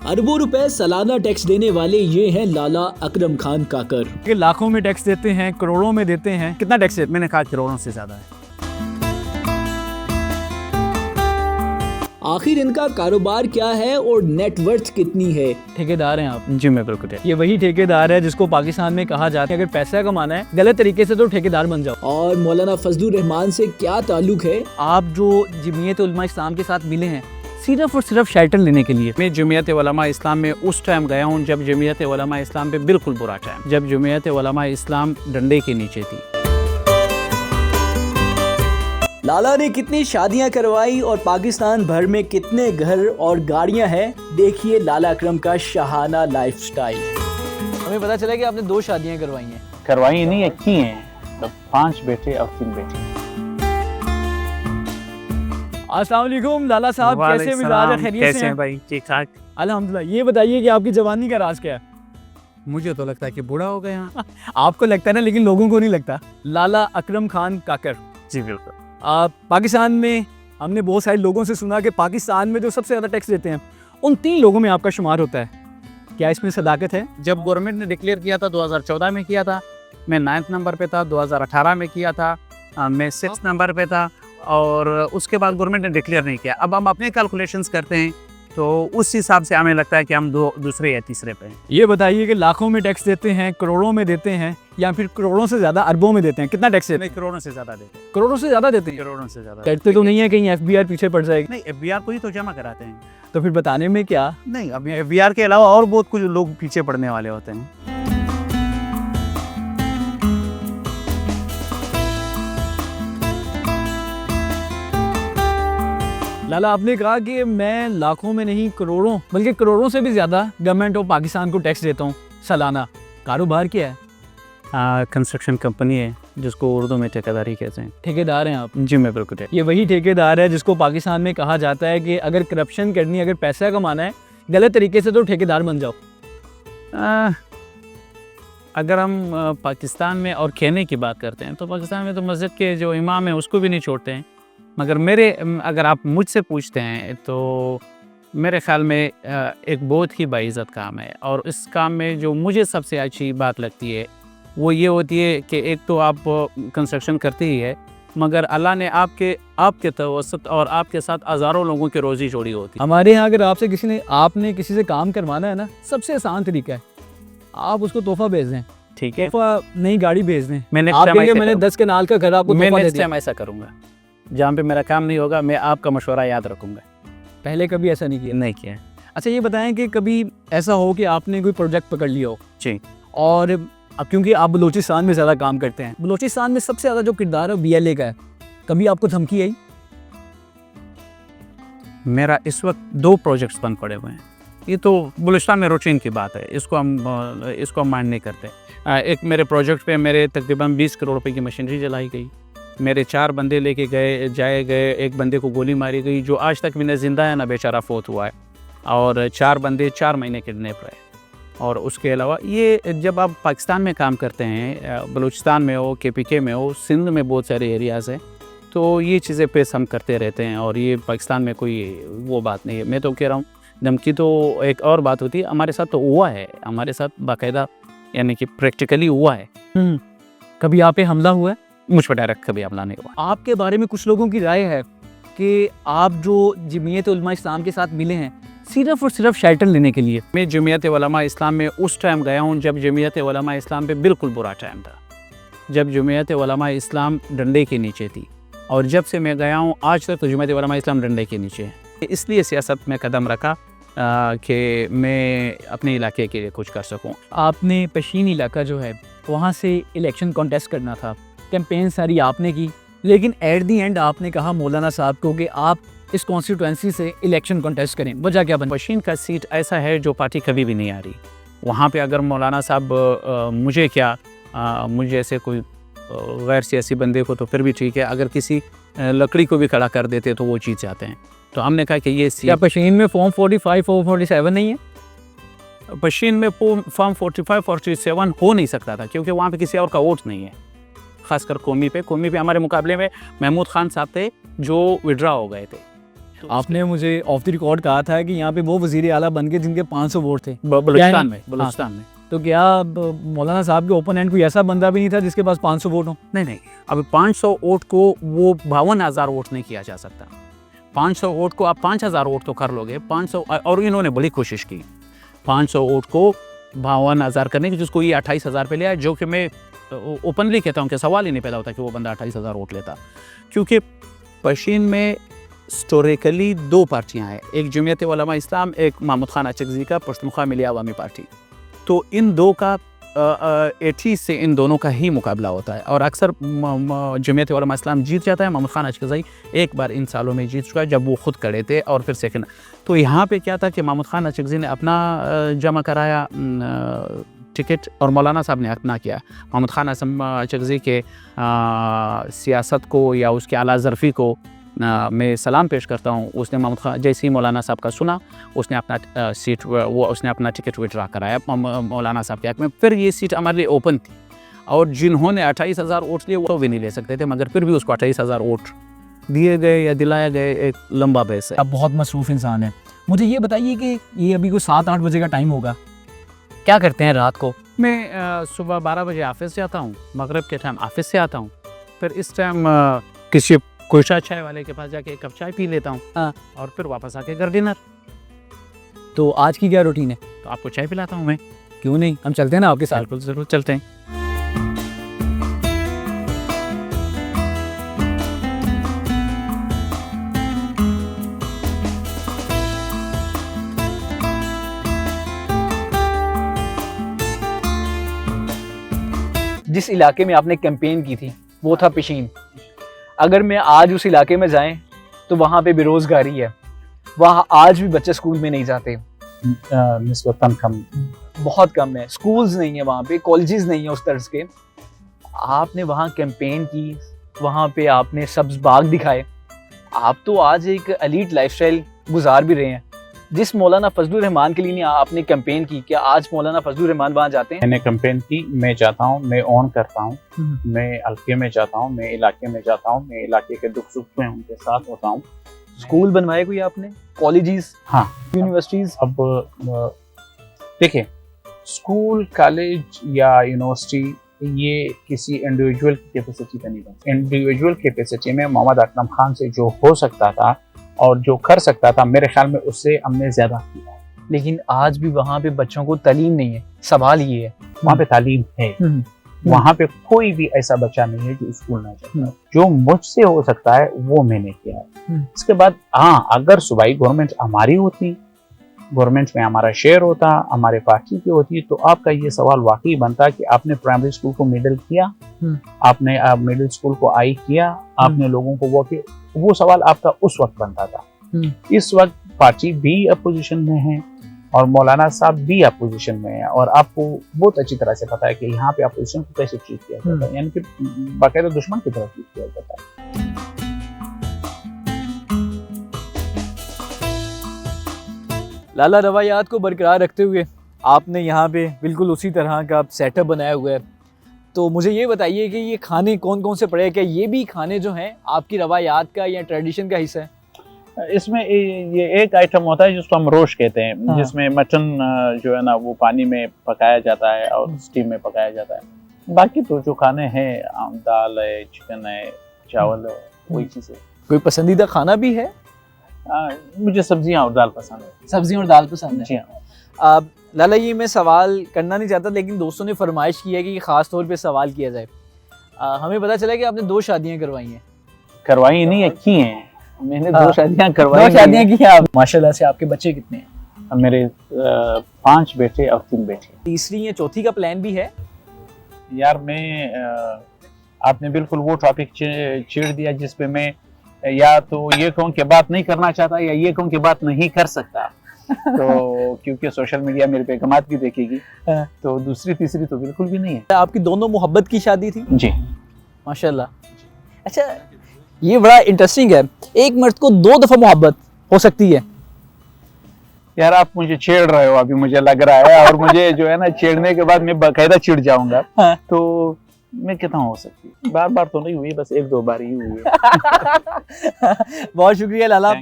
अरबों रुपए सालाना टैक्स देने वाले ये हैं लाला अकरम खान काकर। कि लाखों में टैक्स देते हैं, करोड़ों में देते हैं। कितना टैक्स है? मैंने कहा करोड़ों से ज्यादा है। आखिर इनका कारोबार क्या है और नेटवर्थ कितनी है? ठेकेदार हैं आप? जी मैं बिल्कुल। ये वही ठेकेदार है जिसको पाकिस्तान में कहा जाता है अगर पैसा कमाना है गलत तरीके से तो ठेकेदार बन जाओ। और मौलाना फजलुर रहमान से क्या ताल्लुक है? आप जो जमीयत उलमा इस्लाम के साथ मिले हैं सिर्फ और सिर्फ शेल्टर लेने के लिए। मैं जमीयत उलमा इस्लाम में उस टाइम गया हूँ जब जमीयत उलमा इस्लाम पे बिल्कुल बुरा टाइम, जब जमीयत उलमा इस्लाम डंडे के नीचे थी। लाला ने कितनी शादियां करवाई और पाकिस्तान भर में कितने घर और गाड़ियां हैं, देखिए लाला अकरम का शाहाना लाइफस्टाइल। हमें पता चला कि आपने 2 शादियां करवाई हैं। करवाई नहीं है, की हैं। तो 5 बेटे और 3 बेटी। अस्सलाम वालेकुम लाला साहब, कैसे मिजाज है? खैरियत से हैं भाई? ठीक ठाक अल्हम्दुलिल्लाह। ये बताइए कि आपकी जवानी का राज क्या है? मुझे तो लगता है कि बूढ़ा हो गया। आपको लगता है ना, लेकिन लोगों को नहीं लगता। लाला अकरम खान काकर। जी बिल्कुल। पाकिस्तान में हमने बहुत सारे लोगों से सुना कि पाकिस्तान में जो सबसे ज़्यादा टैक्स देते हैं उन 3 लोगों में आपका शुमार होता है। क्या इसमें सदाकत है? जब गवर्नमेंट ने डिक्लेयर किया था 2014 में किया था, मैं 9th नंबर पे था। 2018 में किया था, मैं 6th नंबर पे था। और उसके बाद गवर्नमेंट ने डिक्लेयर नहीं किया। अब हम अपने कैलकुलेशंस करते हैं तो उस हिसाब से हमें लगता है कि हम दूसरे या तीसरे पे हैं। ये बताइए कि लाखों में टैक्स देते हैं, करोड़ों में देते हैं, या फिर करोड़ों से ज़्यादा अरबों में देते हैं? कितना टैक्स देते हैं? करोड़ों से ज़्यादा देते हैं। करोड़ों से ज़्यादा देते हैं? करोड़ों से ज़्यादा करते तो नहीं है, कहीं FBR पीछे पड़ जाएगी? नहीं, FBR को ही तो जमा कराते हैं। तो फिर बताने में क्या? नहीं, अब FBR के अलावा और बहुत कुछ लोग पीछे पड़ने वाले होते हैं। लाला, आपने कहा कि मैं लाखों में नहीं करोड़ों, बल्कि करोड़ों से भी ज़्यादा गवर्नमेंट ऑफ पाकिस्तान को टैक्स देता हूँ सालाना। कारोबार क्या है? कंस्ट्रक्शन कंपनी है जिसको उर्दू में ठेकेदारी कहते हैं। ठेकेदार हैं आप? जी मैं बिल्कुल। ये वही ठेकेदार है जिसको पाकिस्तान में कहा जाता है कि अगर करप्शन करनी है, अगर पैसा कमाना है गलत तरीके से तो ठेकेदार बन जाओ। अगर हम पाकिस्तान में और कहने की बात करते हैं तो पाकिस्तान में तो मस्जिद के जो इमाम हैं उसको भी नहीं छोड़ते हैं। मगर अगर आप मुझसे पूछते हैं तो मेरे ख्याल में एक बहुत ही बाइज़्ज़त काम है। और इस काम में जो मुझे सबसे अच्छी बात लगती है वो ये होती है कि एक तो आप कंस्ट्रक्शन करते ही है, मगर अल्लाह ने आपके तवसत और आपके साथ हज़ारों लोगों की रोज़ी जोड़ी होती है। हमारे यहाँ अगर आपने किसी से काम करवाना है ना, सबसे आसान तरीका है आप उसको तोहफा भेज दें। ठीक है, तोहफा नई गाड़ी भेज दें। मैंने 10 के नाल का घर आपको तोहफा दे दिया। टाइम ऐसा करूँगा, जहाँ पे मेरा काम नहीं होगा मैं आपका मशवरा याद रखूँगा। पहले कभी ऐसा नहीं किया? नहीं किया। अच्छा ये बताएं कि कभी ऐसा हो कि आपने कोई प्रोजेक्ट पकड़ लिया हो जी, और अब क्योंकि आप बलूचिस्तान में ज़्यादा काम करते हैं, बलूचिस्तान में सबसे ज़्यादा जो किरदार है BLA का है, कभी आपको धमकी आई? मेरा इस वक्त 2 प्रोजेक्ट्स बंद पड़े हुए हैं। ये तो बलूचिस्तान में रूटीन की बात है, इसको हम माइंड नहीं करते। एक मेरे प्रोजेक्ट पे मेरे तकरीबन 20 करोड़ रुपए की मशीनरी जलाई गई। मेरे 4 बंदे लेके जाए गए, एक बंदे को गोली मारी गई जो आज तक भी न जिंदा है ना बेचारा फोत हुआ है। और 4 बंदे 4 महीने किडनैप रहे। और उसके अलावा ये जब आप पाकिस्तान में काम करते हैं, बलूचिस्तान में हो, KPK में हो, सिंध में बहुत सारे एरियाज़ हैं, तो ये चीज़ें पेश हम करते रहते हैं। और ये पाकिस्तान में कोई वो बात नहीं है। मैं तो कह रहा हूँ धमकी तो एक और बात होती है, हमारे साथ तो हुआ है, हमारे साथ बाकायदा यानी कि प्रैक्टिकली हुआ है। कभी आप पे हमला हुआ है? मुझ पर डायरेक्ट कभी हमला नहीं हुआ। आपके बारे में कुछ लोगों की राय है कि आप जो जमीयत उलमा इस्लाम के साथ मिले हैं सिर्फ और सिर्फ शेल्टर लेने के लिए। मैं जमीयत उलमा इस्लाम में उस टाइम गया हूँ जब जमीयत उलमा इस्लाम पे बिल्कुल बुरा टाइम था, जब जमीयत उलमा इस्लाम डंडे के नीचे थी। और जब से मैं गया हूँ आज तक तो जमीयत उलमा इस्लाम डंडे के नीचे है। इसलिए सियासत में कदम रखा कि मैं अपने इलाके के लिए कुछ कर सकूँ। आपने पशीन इलाका जो है वहाँ से इलेक्शन कॉन्टेस्ट करना था, कैंपेन सारी आपने की, लेकिन एट दी एंड आपने कहा मौलाना साहब को कि आप इस कॉन्स्टिट्यूएंसी से इलेक्शन कॉन्टेस्ट करें। वजह क्या बनी? पशीन का सीट ऐसा है जो पार्टी कभी भी नहीं आ रही। वहाँ पे अगर मौलाना साहब मुझे ऐसे कोई गैर सियासी बंदे को तो फिर भी ठीक है, अगर किसी लकड़ी को भी खड़ा कर देते तो वो जीत जाते हैं। तो हमने कहा कि ये क्या पशीन में फॉर्म 45 और 47 नहीं है? पशीन में फॉर्म 45 47 हो नहीं सकता था क्योंकि वहाँ पे किसी और का वोट नहीं है। खासकर कौमी पे हमारे मुकाबले में महमूद खान साहब थे जो विड्रा हो गए थे। आपने मुझे ऑफ द रिकॉर्ड कहा था कि यहाँ पे वो वज़ीर आला बन गए जिनके 500 वोट थे बलूचिस्तान में। तो क्या मौलाना साहब के ओपोनेंट कोई ऐसा बंदा भी नहीं था जिसके पास 500 वोट हो? नहीं, अब 500 वोट को वो 52,000 वोट नहीं किया जा सकता। 500 वोट को आप 5,000 वोट तो कर लोगे। 500, और इन्होंने बड़ी कोशिश की 500 वोट को 52,000 करने की, जिसको ये 28,000 पे लिया, जो कि मैं ओपनली कहता हूँ कि सवाल ही नहीं पैदा होता कि वो बंदा 28,000 वोट लेता। क्योंकि पश्चिम में हिस्टोरिकली 2 पार्टियाँ हैं, एक जमीयत उलमा इस्लाम, एक महमूद खान अचकज़ई का पश्तूनख्वा मिली अवामी पार्टी। तो इन दो का 80 से इन दोनों का ही मुकाबला होता है और अक्सर जमीयत उलमा इस्लाम जीत जाता है। महमूद खान अचकज़ई एक बार इन सालों में जीत चुका है जब वो खुद खड़े थे और फिर सेकंड। तो यहाँ पे क्या था कि महमूद खान अचकज़ई ने अपना जमा कराया टिकट और मौलाना साहब ने अपना किया। महमूद खान अचकज़ई के सियासत को या उसके आला ज़रफ़ी को मैं सलाम पेश करता हूँ। उसने महमूद खान जैसे ही मौलाना साहब का सुना, उसने अपना सीट उसने अपना टिकट विड्रा कराया मौलाना साहब के हक़ में। फिर ये सीट हमारे लिए ओपन थी और जिन्होंने 28,000 वोट लिए वो भी नहीं ले सकते थे, मगर फिर भी उसको 28,000 वोट दिए गए या दिलाया गए। एक लंबा बहस है। आप बहुत मसरूफ़ इंसान हैं। मुझे ये बताइए कि ये अभी कोई 7-8 बजे का टाइम होगा, क्या करते हैं रात को? मैं सुबह 12 बजे ऑफिस से आता हूँ, मगरिब के टाइम ऑफिस से आता हूँ, फिर इस टाइम किसी कोशा चाय वाले के पास जाके एक कप चाय पी लेता हूँ और फिर वापस आके घर डिनर। तो आज की क्या रूटीन है? तो आपको चाय पिलाता हूँ मैं। क्यों नहीं, हम चलते हैं ना आपके साथ। बिल्कुल, ज़रूर चलते हैं। जिस इलाके में आपने कैंपेन की थी वो था पिशीन। अगर मैं आज उस इलाके में जाएं तो वहाँ पे बेरोज़गारी है, वहाँ आज भी बच्चे स्कूल में नहीं जाते, निस्बतन कम, बहुत कम है। स्कूल्स नहीं है वहाँ पे, कॉलेजेस नहीं है उस तर्ज के। आपने वहाँ कैंपेन की, वहाँ पे आपने सब्ज बाग दिखाए। आप तो आज एक एलीट लाइफस्टाइल गुजार भी रहे हैं। जिस मौलाना फजलुर रहमान के लिए आपने कैंपेन की, क्या आज मौलाना फजलुर रहमान वहाँ जाते हैं? मैंने कैंपेन की, मैं जाता हूँ, मैं ऑन करता हूँ, मैं हल्के में जाता हूँ, मैं इलाके में जाता हूँ, मैं इलाके के दुख सुख में उनके साथ होता हूँ। स्कूल बनवाए कोई आपने, कॉलेजेस, हाँ, यूनिवर्सिटीज? अब देखिए, स्कूल, कॉलेज या यूनिवर्सिटी ये किसी इंडिविजुअल की कैपेसिटी पे नहीं बनती। इंडिविजुअल कैपेसिटी में मोहम्मद अकरम खान से जो हो सकता था और जो कर सकता था, मेरे ख्याल में उससे हमने ज्यादा किया। लेकिन आज भी वहाँ पे बच्चों को तालीम नहीं है। सवाल ये है, वहाँ पे तालीम है, वहाँ पे कोई भी ऐसा बच्चा नहीं है जो स्कूल ना जाए। जो मुझसे हो सकता है वो मैंने किया है। इसके बाद हाँ, अगर सूबाई गवर्नमेंट हमारी होती, गवर्नमेंट में हमारा शेयर होता, हमारे पार्टी की होती, तो आपका ये सवाल वाकई बनता कि आपने प्राइमरी स्कूल को मिडिल किया, आपने मिडिल स्कूल को आई किया, आपने लोगों को वो सवाल आपका उस वक्त बनता था। इस वक्त पार्टी भी अपोजिशन में है और मौलाना साहब भी अपोजिशन में है और आपको बहुत अच्छी तरह से पता है कि यहाँ पे अपोजिशन को कैसे ट्रीट किया जाता है, यानी कि बाकायदा दुश्मन की तरह ट्रीट किया जाता है। लाला रवायात को बरकरार रखते हुए आपने यहाँ पे बिल्कुल उसी तरह का सेटअप बनाया हुआ है। तो मुझे ये बताइए कि ये खाने कौन कौन से पड़े हैं? क्या ये भी खाने जो हैं आपकी रवायात का या ट्रेडिशन का हिस्सा है? इसमें ये एक आइटम होता है जिसको हम रोश कहते हैं, हाँ। जिसमें मटन जो है ना वो पानी में पकाया जाता है और स्टीम में पकाया जाता है। बाकी तो जो खाने हैं, दाल है, चिकन है, चावल है, वही चीज़ है। कोई पसंदीदा खाना भी है? मुझे सब्जियां और दाल पसंद है। सब्जियां और दाल पसंद है? जी हाँ। लाला, ये मैं सवाल करना नहीं चाहता, लेकिन दोस्तों ने फरमाइश की है कि ख़ास तौर पे सवाल किया जाए। हमें पता चला कि आपने 2 शादियां करवाई हैं। करवाई नहीं है, की हैं। मैंने हाँ। 2 शादियां करवाई। 2 शादियां की हैं आप? माशाल्लाह से। आपके बच्चे कितने हैं? मेरे 5 बेटे और 3 बेटी। तीसरी या चौथी का प्लान भी है? यार मैं आपने बिल्कुल वो टॉपिक छेड़ दिया जिस पे मैं या तो ये कहूँ कि बात नहीं करना चाहता या ये कहूँ कि बात नहीं कर सकता। तो क्योंकि सोशल मीडिया मेरे पे कमात भी देखेगी, तो दूसरी तीसरी तो बिल्कुल भी नहीं है। आपकी दोनों मोहब्बत की शादी थी? जी माशाल्लाह। अच्छा, ये बड़ा इंटरेस्टिंग है, एक मर्द को 2 दफ़ा मोहब्बत हो सकती है। यार आप मुझे छेड़ रहे हो अभी, मुझे लग रहा है, और मुझे जो है ना छेड़ने के बाद मैं बाकायदा चिढ़ जाऊंगा। हाँ। तो मैं कहता हूँ हो सकती है, बार बार तो नहीं हुई, बस 1-2 बार ही हुई है। बहुत शुक्रिया लाला।